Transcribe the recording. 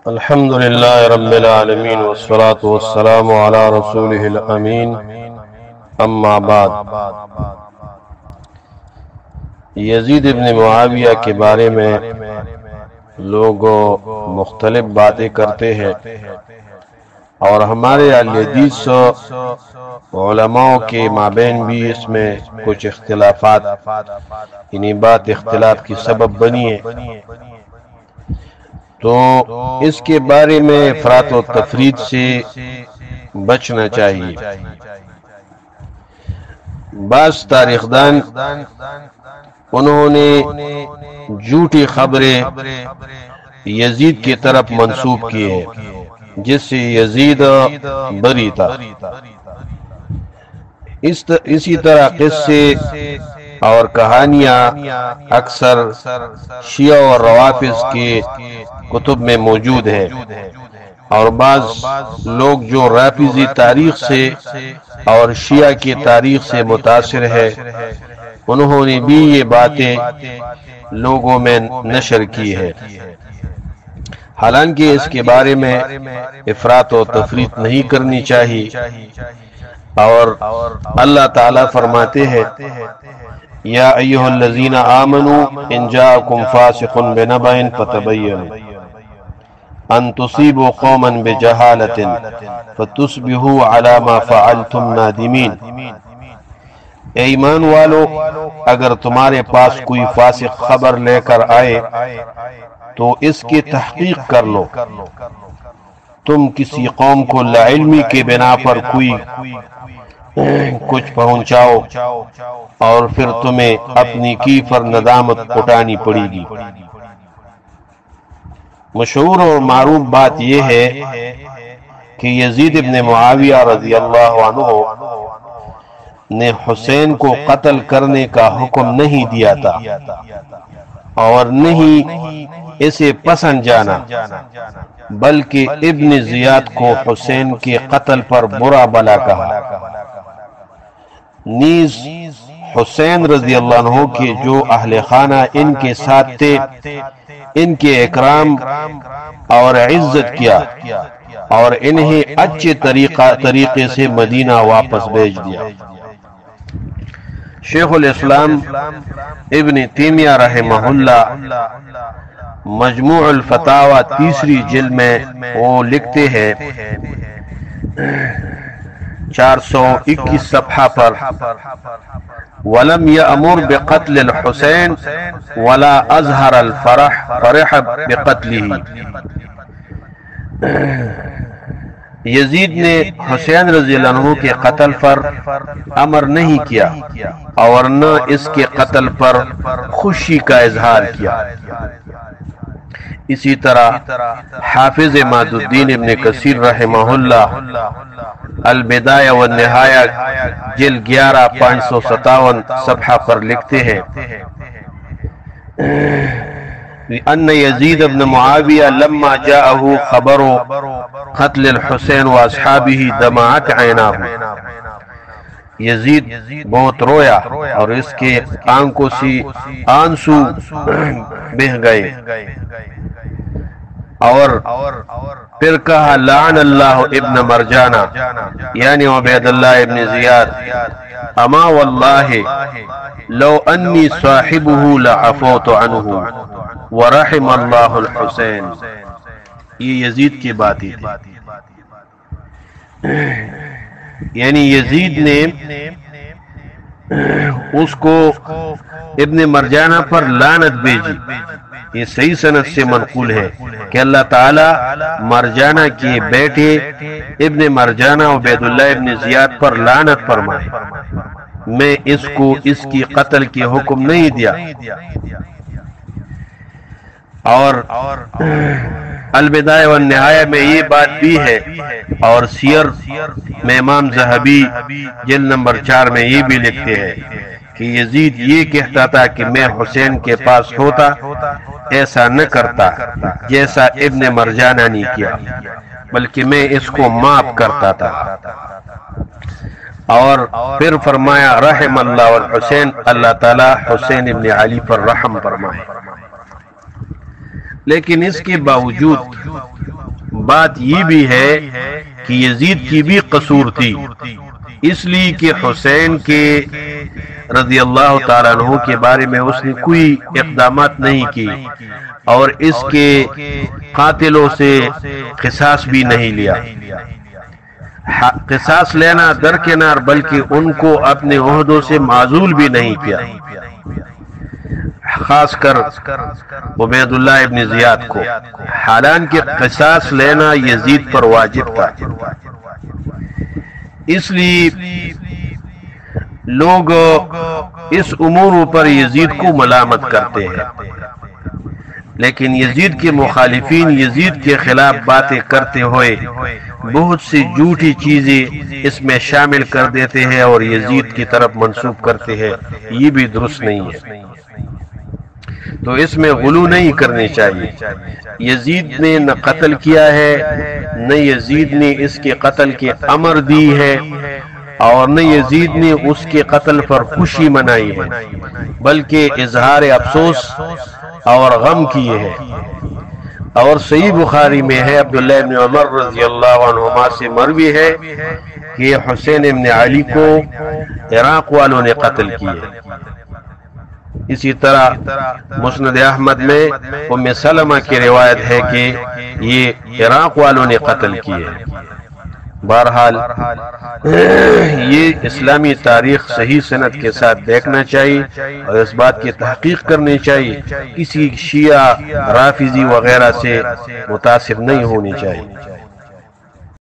الحمد لله رب العالمين والصلاة والسلام على رسوله الأمين اما بعد۔ یزید ابن معاویہ کے بارے میں لوگ مختلف باتیں کرتے ہیں اور ہمارے حدیث علماء کے مابین بھی اس میں کچھ اختلافات، انہی بات اختلاف کی سبب بنی ہے، تو اس کے بارے میں افراط و تفریط سے بچنا چاہیے۔ بعض تاریخ دان انہوں نے جھوٹی خبریں یزید کی طرف منسوب کی ہے جس سے یزید بری تھا۔ اسی طرح قصے اور کہانیاں اکثر شیعہ اور روافض کے کتب میں موجود ہے، اور بعض لوگ جو رافضی تاریخ سے اور شیعہ کی تاریخ سے متاثر ہے انہوں نے بھی یہ باتیں لوگوں میں نشر کی ہے، حالانکہ اس کے بارے میں افراط و تفریط نہیں کرنی چاہیے۔ اور اللہ تعالیٰ فرماتے ہیں یا ایھا الذین آمنوا ان جاءکم فاسق بنبأ فتبینوا ان تصیبوا قوما بجہالۃ فتصبحوا علی ما فعلتم نادمین۔ اے ایمان والو، اگر تمہارے پاس کوئی فاسق خبر لے کر آئے تو اس کی تحقیق کر لو، تم کسی قوم کو لاعلمی کے بنا پر کوئی کچھ پہنچاؤ اور پھر تمہیں اپنی کی پر ندامت اٹھانی پڑے گی۔ مشہور اور معروف بات یہ ہے کہ یزید ابن معاویہ رضی اللہ عنہ نے حسین کو قتل کرنے کا حکم نہیں دیا تھا اور نہیں اسے پسند جانا، بلکہ ابن زیاد کو حسین کے قتل پر برا بلا کہا۔ نیز حسین رضی اللہ عنہ کے جو اہل خانہ ان کے ساتھ تھے ان کے اکرام اور عزت کیا اور انہیں اچھے طریقے سے مدینہ واپس بھیج دیا۔ شیخ الاسلام ابن تیمیہ رحمہ اللہ مجموع الفتاوی تیسری جلد میں وہ لکھتے ہیں 421 صفحہ پر، وَلَمْ يَأْمُرْ بِقَتْلِ الْحُسَيْنِ وَلَا أَظْهَرَ الْفَرَحَ بِقَتْلِهِ۔ یزید نے حسین رضی اللہ عنہ کے قتل پر امر نہیں کیا اور نہ اس کے قتل پر خوشی کا اظہار کیا۔ اسی طرح حافظ ماد الدین ابن کثیر رحمہ اللہ البدایہ والنہایہ جلد 11 557 صفحہ پر لکھتے ہیں ان یزید ابن معاویہ لما جاءه خبر قتل الحسین واصحابہ دمعت عیناہ، یزید بہت رویا اور اس کے آنکھوں سے آنسو بہہ گئے، اور پھر کہا لعن اللہ ابن مرجانہ یعنی عبید اللہ ابن زیاد، اما واللہ لو انی صاحبہ لعفوت عنہ ورحم اللہ الحسین۔ یہ یزید کی باتیں تھی، یعنی یزید نے اس کو ابن مرجانہ پر لعنت بھیجی۔ یہ صحیح سند سے منقول ہے کہ اللہ تعالی مرجانہ کے بیٹے ابن مرجانہ عبید اللہ ابن زیاد پر لعنت فرمائے، میں اس کو اس کی قتل کی حکم نہیں دیا۔ اور البدایہ والنہایہ میں یہ بات بھی ہے، اور سیر میں امام ذہبی جلد نمبر 4 میں یہ بھی لکھتے ہیں کہ یزید یہ کہتا تھا کہ میں حسین کے پاس ہوتا ایسا نہ کرتا جیسا ابن مرجانہ نے کیا، بلکہ میں اس کو معاف کرتا تھا۔ اور پھر فرمایا رحم اللہ الحسین، اللہ تعالی حسین ابن علی پر رحم فرمائے۔ لیکن اس کے باوجود بات یہ بھی ہے کہ یزید کی بھی قصور تھی، اس لیے کہ حسین کے رضی اللہ تعالیٰ عنہ کے بارے میں اس نے کوئی اقدامات نہیں کی، اور اس کے قاتلوں سے قصاص بھی نہیں لیا۔ قصاص لینا درکنار، بلکہ ان کو اپنے عہدوں سے معزول بھی نہیں کیا، خاص کر عبید اللہ ابن زیاد کو، حالانکہ قصاص لینا یزید پر واجب تھا۔ اس لیے لوگ اس امور پر یزید کو ملامت کرتے ہیں، لیکن یزید کے مخالفین یزید کے خلاف باتیں کرتے ہوئے بہت سی جھوٹی چیزیں اس میں شامل کر دیتے ہیں اور یزید کی طرف منسوب کرتے ہیں، یہ بھی درست نہیں ہے۔ تو اس میں غلو نہیں کرنی چاہیے۔ یزید نے نہ قتل کیا ہے، نہ یزید نے اس کے قتل کے امر دی ہے، اور نہ یزید نے اس کے قتل پر خوشی منائی ہے، بلکہ اظہار افسوس اور غم کیے ہے۔ اور صحیح بخاری میں ہے، عبداللہ بن عمر رضی اللہ عنہما سے مروی ہے کہ حسین ابن علی کو عراق والوں نے قتل کیے۔ اسی طرح مسند احمد میں ام سلمہ کی روایت ہے کہ یہ عراق والوں نے قتل کیے۔ بہرحال یہ اسلامی تاریخ صحیح سند کے ساتھ دیکھنا چاہیے اور اس بات کی تحقیق کرنی چاہیے، کسی شیعہ رافضی وغیرہ سے متاثر نہیں ہونی چاہیے۔